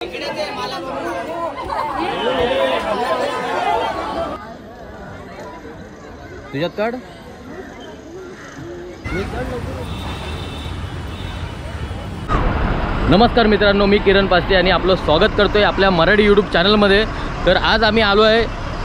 तुझ्यात काढ. नमस्कार मित्रांनो, मी किरण पास्टे आणि आपलं स्वागत करतोय आपल्या मराठी यूट्यूब चॅनलमध्ये. तर आज आम्ही आलो आहे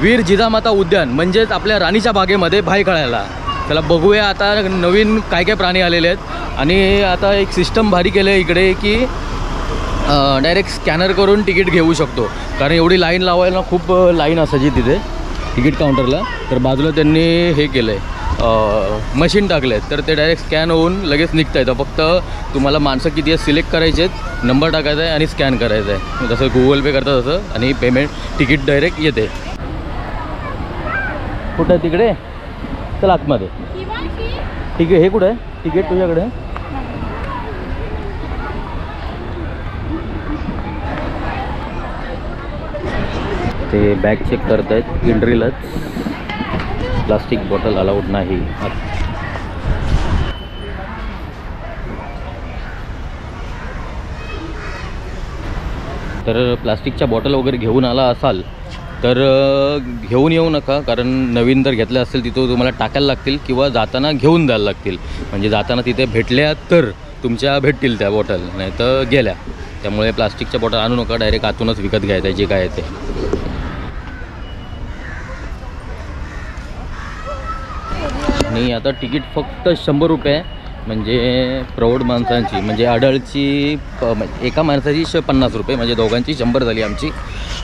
वीर जिजामाता उद्यान म्हणजेच आपल्या राणीच्या बागेमध्ये भाई खेळायला. त्याला बघूया आता नवीन काय काय प्राणी आलेले आहेत. आणि आता एक सिस्टम भारी केलं आहे इकडे की डायरेक्ट स्कॅनर करून तिकीट घेऊ शकतो. कारण एवढी लाईन लावायला खूप लाईन असायची तिथे तिकीट काउंटरला. तर बाजूला त्यांनी हे केलं आहे, मशीन टाकले आहेत. तर ते डायरेक्ट स्कॅन होऊन लगेच निघता येतं. फक्त तुम्हाला माणसं किती आहे सिलेक्ट करायचे आहेत, नंबर टाकायचा आहे आणि स्कॅन करायचं आहे. जसं गुगल पे करतं तसं. आणि पेमेंट तिकीट डायरेक्ट येते. कुठं आहे तिकडे? चल आतमध्ये. ठीक आहे. हे कुठं आहे तिकीट तुझ्याकडे? ते बॅग चेक करत आहेत. एंट्रीलाच प्लास्टिक बॉटल अलाउड नाही. तर प्लास्टिकच्या बॉटल वगैरे घेऊन आला असाल तर घेऊन येऊ नका. कारण नवीन जर घेतल्या असेल तिथं तुम्हाला टाकायला लागतील किंवा जाताना घेऊन द्यायला लागतील. म्हणजे जाताना तिथे भेटल्या तर तुमच्या भेटतील त्या बॉटल, नाही तर गेल्या. त्यामुळे प्लास्टिकच्या बॉटल आणू नका, डायरेक्ट आतूनच विकत घ्यायचं आहे जे काय आहे ते. आणि आता तिकीट फक्त 100 रुपये आहे. म्हणजे प्रौढ माणसांची म्हणजे अडल्टची एका माणसाची 50 रुपये, म्हणजे दोघांची 100 झाली आमची.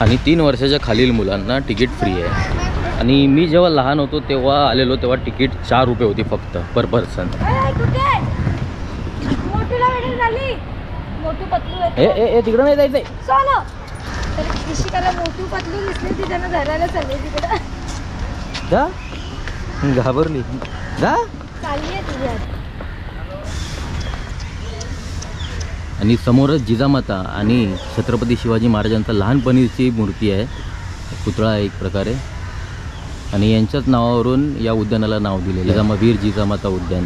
आणि 3 वर्षाच्या खालील मुलांना तिकीट फ्री आहे. आणि मी जेव्हा लहान होतो तेव्हा आलेलो तेव्हा तिकीट 4 रुपये होती फक्त पर पर्सन. ए तिकडं नाही जायचंय. जा, घाबरली जा. आणि समोरच जिजामाता आणि छत्रपती शिवाजी महाराजांचा लहानपणीची मूर्ती आहे, पुतळा आहे एक प्रकारे. आणि यांच्याच नावावरून या उद्यानाला नाव दिलेलं वीर जिजामाता उद्यान.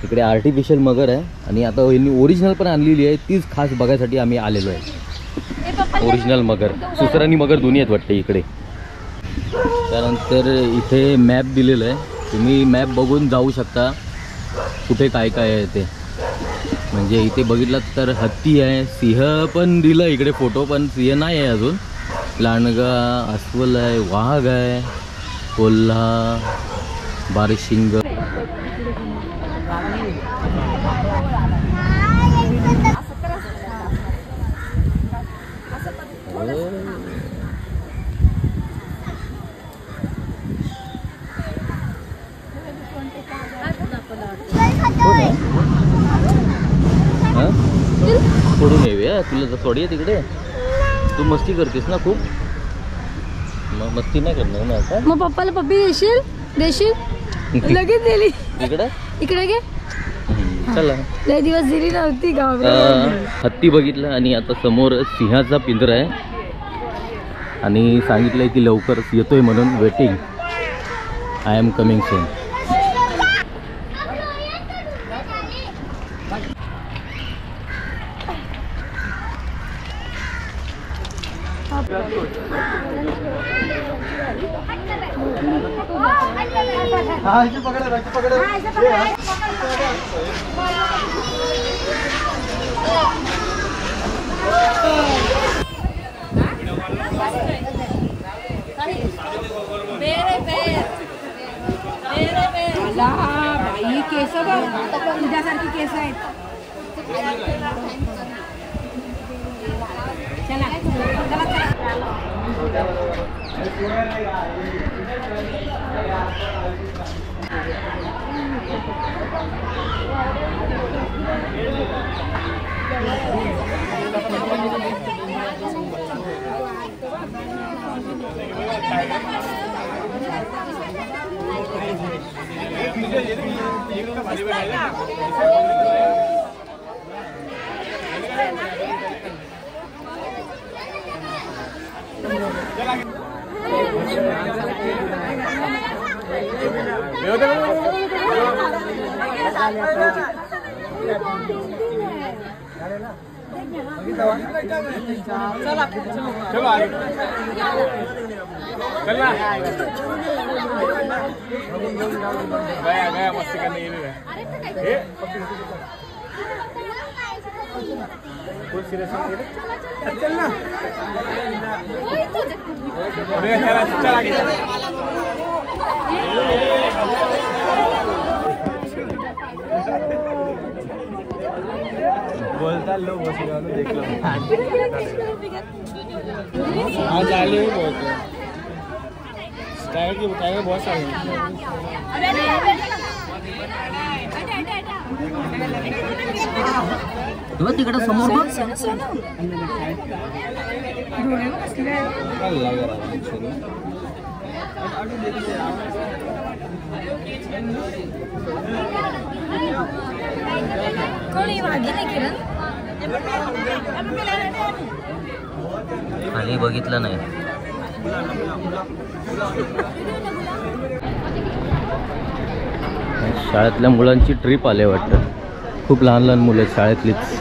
इकडे आर्टिफिशियल मगर आहे. आणि आता यांनी ओरिजिनल पण आणलेली आहे, तीच खास बघायसाठी आम्ही आलेलो आहे. ओरिजिनल मगर, सुसरानी मगर दोन्ही आहेत वाटते इकडे. त्यानंतर इथे मॅप दिलेलं आहे, तुम्ही मॅप बघून जाऊ शकता कुठे काय काय आहे ते. म्हणजे इथे बघितलं तर हत्ती आहे, सिंह पण दिलं इकडे फोटो, पण सिंह नाही आहे अजून. लांडगा, अस्वल आहे, वाघ आहे, कोल्हा, बारशिंग. सोडून येऊया, तुला जर सोडी आहे तिकडे. तू मस्ती करतेस ना खूप. मग मस्ती नाही करणार ना आता. मग पप्पाला पप्पी देशील लगेच दिली. इकडे इकडे घे. चला, लय दिवस दिली नव्हती. हत्ती बघितलं. आणि आता समोर सिंहाचा पिंजरा आहे. आणि सांगितलंय की लवकरच येतोय म्हणून, waiting. I am coming soon. बाई केस बघ, तुझ्यासारखी केस आहेत. चला मस्ती करने के लिए चलना बोलता लो देख लो आज आलू ही बहुत है की बताएगा बहुत सारे तिकडे समोर बघ. खाली बघितलं नाही. शाळेतल्या मुलांची ट्रिप आले वाटतं. खूप लहान लहान मुलं आहेत शाळेतलीच.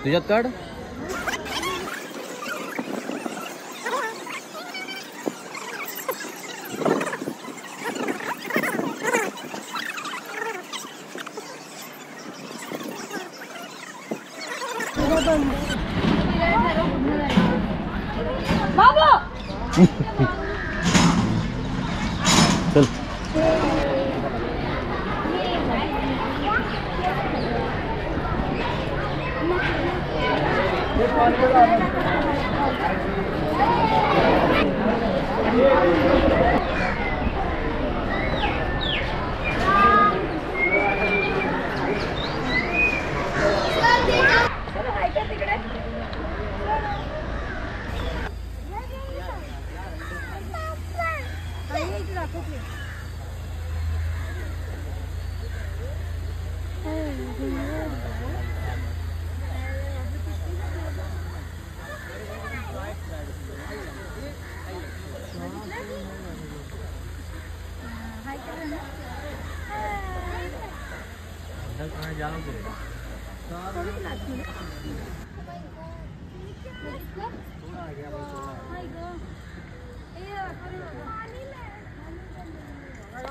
तुझ्यात काढ. चल.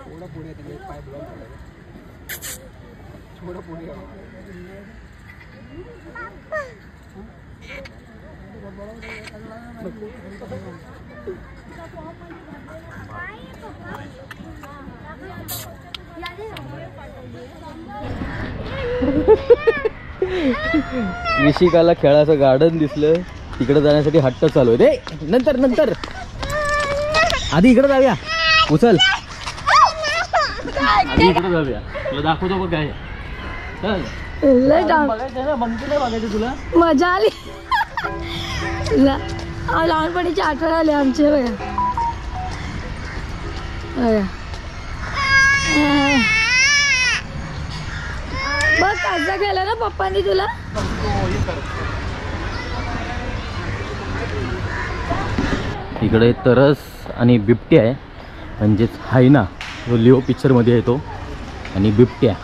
थोड़ा पुढे एक पाय ब्लॉक झाला. थोड़ा पुढे ऋषिकाला खेळाचं गार्डन दिसलं. तिकडे जाण्यासाठी हट्ट चालू आहे. रे नंतर नंतर आधी इकडे जाऊया. उचल आधी इकडे जाऊया. तुला दाखवतो बघ काय. चल बघायचं नाही बघायचं तुला. मजा आली. लहानपणीची आठवण आली आमची. बघ काचा केला ना पप्पांनी तुला. इकडे तरस आणि बिबट्या आहे. म्हणजेच हायना जो लिओ पिक्चर मध्ये येतो आणि बिबट्या.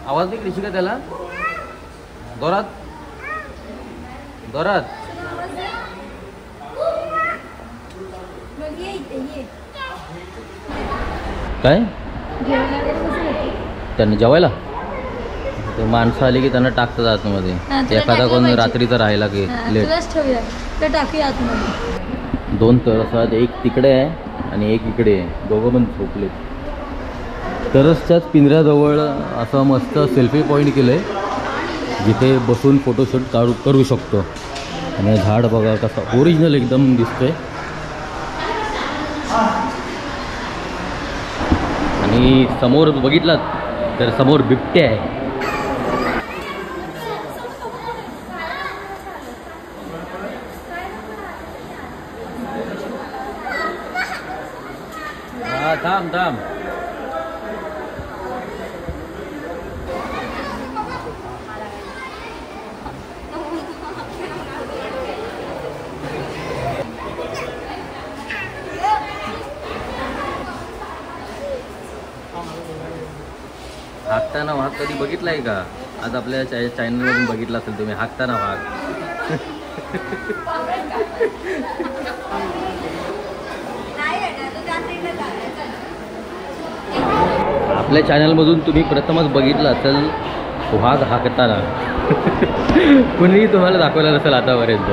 आवाज दे ऋषिका त्याला. दोरात दोरात. काय त्यांना जेवायला ते माणसं आली की त्यांना टाकतात आतमध्ये. एखादा कोण रात्रीचा राहिला की लेट टाकी आतमध्ये. 2 तरसात एक तिकडे आहे आणि एक इकडे आहे. दोघं पण झोपलेत. तरसच्याच पिंजऱ्याजवळ असं मस्त सेल्फी पॉईंट केलं आहे जिथे बसून फोटोशूट करू शकतो. आणि झाड बघा कसं ओरिजिनल एकदम दिसतंय. आणि समोर बघितलात तर समोर बिबटे आहे. हा थांब थांब. हाकताना वाघ कधी बघितलाय का? आज आपल्या चॅनलमधून बघितला असेल तुम्ही हाकताना वाघ. आपल्या चॅनलमधून तुम्ही प्रथमच बघितला असेल वाघ हाकताना. कुणीही तुम्हाला दाखवलं नसेल आतापर्यंत.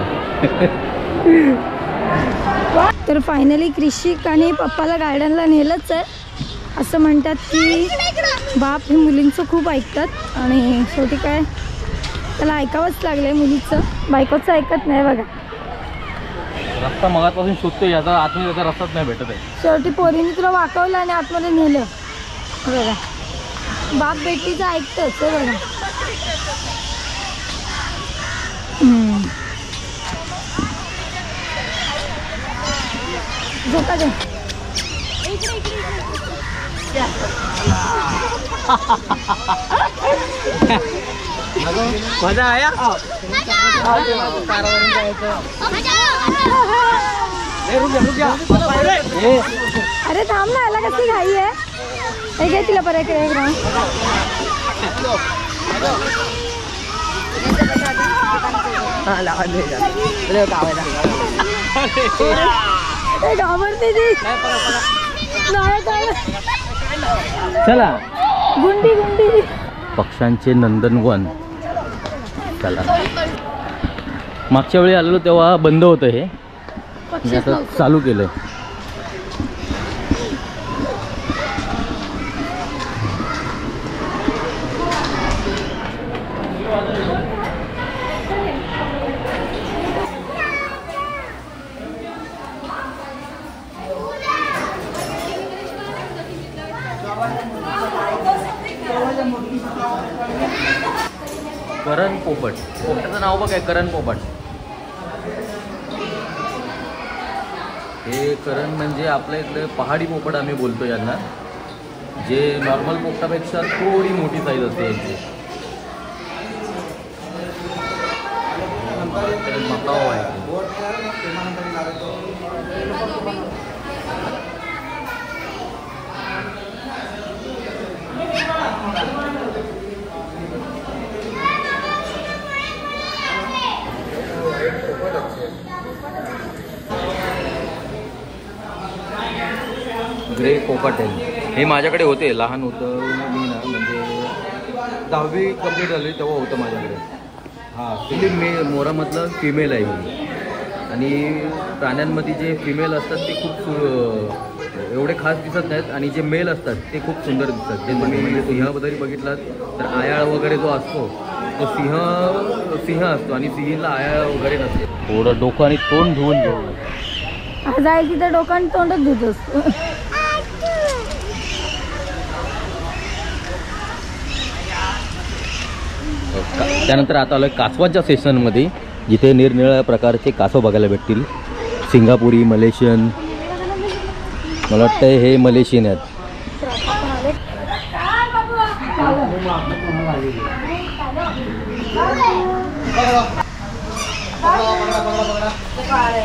तर फायनली कृषिक आणि पप्पाला गार्डनला नेलंच आहे. असं म्हणतात की बाप हे मुलींचं खूप ऐकतात आणि शेवटी काय त्याला ऐकावंच लागलंय. मुलीचं बायकोचं ऐकत नाही बघा. रस्ता मगापासून शोधतोय याचा आतमध्ये त्याचा रस्ताच नाही भेटत आहे. शेवटी पोरीने तुला वाकवलं आणि आतमध्ये नेलं बघा. बाप बेटीचं ऐकतच आहे बघा. झोका दे. मजा आया. अरे थांब ना याला कशी घाई आहे. हे घे तिला परत इकडे घाबरते ती. चला गुंडी गुंडी. पक्ष्यांचे नंदनवन. चला मागच्या वेळी आलेलो तेव्हा बंद होतं हे. मी आता चालू केलंय. करण पोपट. पोपटाचं नाव बघ आहे करण पोपट. हे करण म्हणजे आपल्या इकडे पहाडी पोपट आम्ही बोलतो यांना. जे नॉर्मल पोपटापेक्षा थोडी मोठी साईज असते यांची. मकाव आहे. ग्रे पोपट आहे. हे माझ्याकडे होते लहान होतं मी ना, म्हणजे 10वी कंप्लीट झाली तेव्हा होतं माझ्याकडे. हां ॲक्च्युली मोरामधलं फिमेल आहे ही. आणि प्राण्यांमध्ये जे फिमेल असतात ते खूप एवढे खास दिसत नाहीत आणि जे मेल असतात ते खूप सुंदर दिसतात. ते म्हणजे सिंहाबद्दल बघितलात तर आयाळ वगैरे जो असतो तो सिंह असतो आणि सिंहीला आयाळ वगैरे नसते. थोडं डोकं आणि तोंड धुवून घेऊ. जाईल तिथं डोकं आणि तोंडच धुत असतो. त्यानंतर आता आलं कासवाच्या सेशनमध्ये जिथे निरनिराळ्या प्रकारचे कासव बघायला भेटतील. सिंगापुरी, मलेशियन. मला वाटतं हे मलेशियन आहेत.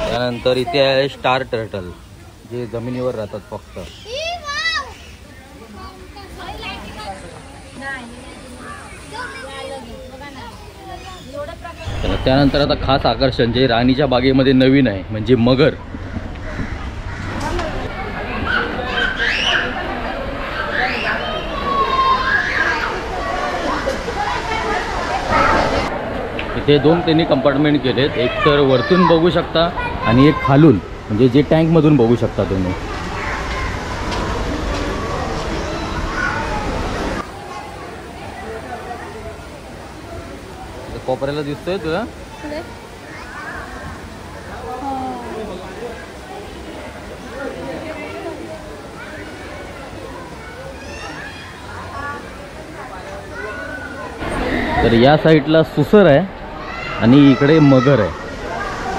त्यानंतर इथे आहे स्टार टर्टल जे जमिनीवर राहतात फक्त. त्यानंतर आता खास आकर्षण जे राणीच्या बागेमध्ये नवीन आहे म्हणजे मगर. इथे त्यांनी कंपार्टमेंट केलेत. एक तर वरतून बघू शकता आणि एक खालून म्हणजे जे टँकमधून बघू शकता तुम्ही. कोपऱ्याला दिसतोय तुला? तर या साईडला सुसर आहे आणि इकडे मगर आहे.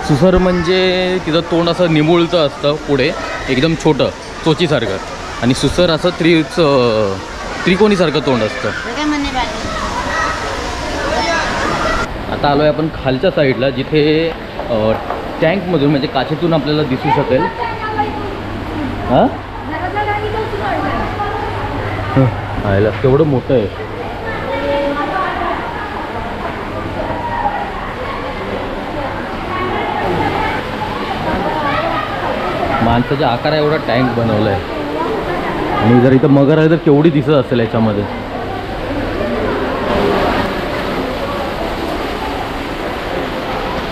सुसर म्हणजे तिथं तोंड असं निमुळतं असतं पुढे, एकदम छोटं चोचीसारखं, आणि सुसर असं त्रिकोणीसारखं तोंड असतं. आता आलो आहे आपण खालच्या साईडला, जिथे टँकमधून म्हणजे काचेतून आपल्याला दिसू शकेल. हां आयला केवढं मोठं आहे. माणसाच्या आकारा एवढा टँक बनवला आहे. आणि जर इथं मगर आहे तर केवढी दिसत असेल याच्यामध्ये.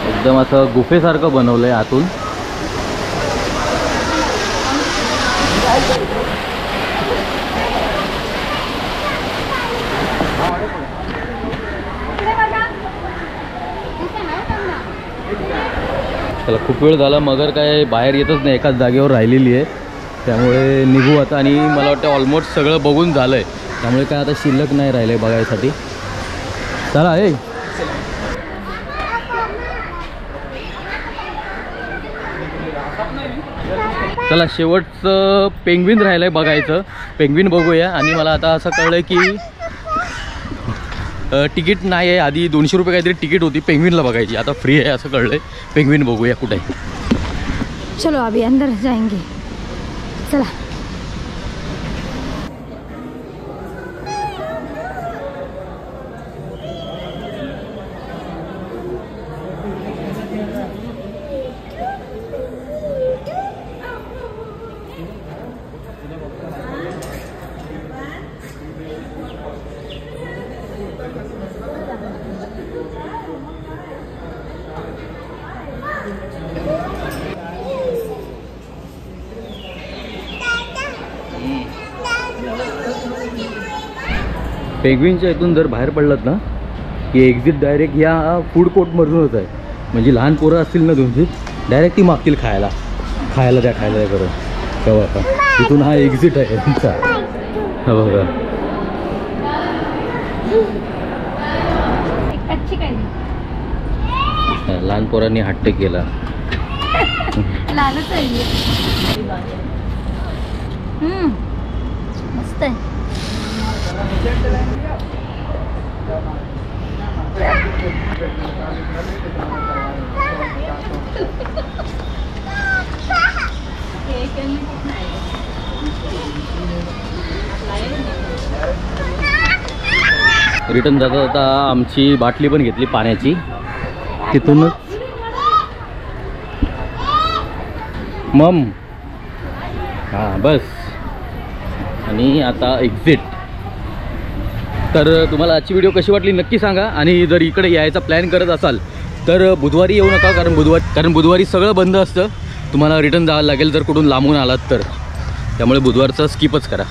एकदम असं गुफेसारखं बनवलं आहे आतून. त्याला खूप वेळ झाला, मगर काय बाहेर येतच नाही, एकाच जागेवर राहिलेली आहे. त्यामुळे निघू आता. आणि मला वाटतं ऑलमोस्ट सगळं बघून झालं आहे, त्यामुळे काय आता शिल्लक नाही राहिलं आहे बघायसाठी. चला ए चला, शेवटचं पेंग्विन राहिलं आहे बघायचं. पेंग्विन बघूया. आणि मला आता असं कळलं की तिकीट नाही आहे. आधी 200 रुपये काहीतरी तिकीट होती पेंग्विनला बघायची, आता फ्री आहे असं कळलं आहे. पेंग्विन बघूया कुठे आहे. चलो अभी अंदर जाएंगे. चला. पेंग्विनच्या इथून जर बाहेर पडलात ना की एक्झिट डायरेक्ट या फूड कोर्टमधूनच आहे. म्हणजे लहान पोरं असतील ना तुमची, डायरेक्ट ती मागतील खायला द्या करून. तेव्हा का इथून हा एक्झिट आहे त्यांचा. हा बघा, लहान पोरांनी हट्ट केला. मस्त आहे. रिटर्न जाता जाता आमची बाटली पण घेतली पाण्याची तिथूनच. मम हां बस. आणि आता एक्झिट. तर तुम्हाला आजची व्हिडिओ कशी वाटली नक्की सांगा. आणि जर इकडे यायचा प्लॅन करत असाल तर बुधवारी येऊ नका, कारण बुधवारी सगळं बंद असतं. तुम्हाला रिटर्न जावं लागेल जर कुठून लांबून आलात तर. त्यामुळे बुधवारचं स्किपच करा.